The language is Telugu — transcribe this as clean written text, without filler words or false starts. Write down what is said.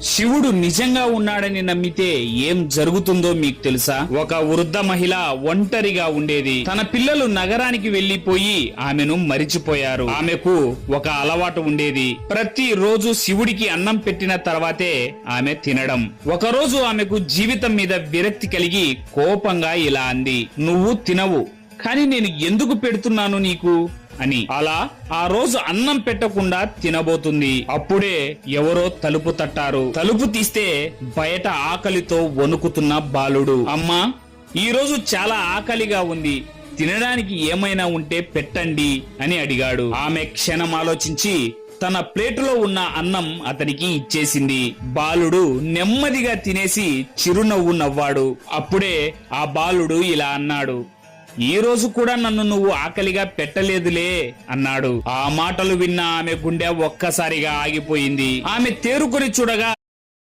శివుడు నిజంగా ఉన్నాడని నమ్మితే ఏం జరుగుతుందో మీకు తెలుసా? ఒక వృద్ధ మహిళ ఒంటరిగా ఉండేది. తన పిల్లలు నగరానికి వెళ్లిపోయి ఆమెను మరిచిపోయారు. ఆమెకు ఒక అలవాటు ఉండేది. ప్రతి రోజు శివుడికి అన్నం పెట్టిన తర్వాతే ఆమె తినడం. ఒకరోజు ఆమెకు జీవితం మీద విరక్తి కలిగి కోపంగా ఇలా అంది, నువ్వు తినవు, కానీ నేను ఎందుకు పెడుతున్నాను నీకు అని. అలా ఆ రోజు అన్నం పెట్టకుండా తినబోతుంది. అప్పుడే ఎవరో తలుపు తట్టారు. తలుపు తీస్తే బయట ఆకలితో వణుకుతున్న బాలుడు, అమ్మా, ఈ రోజు చాలా ఆకలిగా ఉంది, తినడానికి ఏమైనా ఉంటే పెట్టండి అని అడిగాడు. ఆమె క్షణం ఆలోచించి తన ప్లేటులో ఉన్న అన్నం అతనికి ఇచ్చేసింది. బాలుడు నెమ్మదిగా తినేసి చిరునవ్వు నవ్వాడు. అప్పుడే ఆ బాలుడు ఇలా అన్నాడు, ఈ రోజు కూడా నన్ను నువ్వు ఆకలిగా పెట్టలేదులే అన్నాడు. ఆ మాటలు విన్న ఆమె గుండె ఒక్కసారిగా ఆగిపోయింది. ఆమె తేరుకొని చూడగా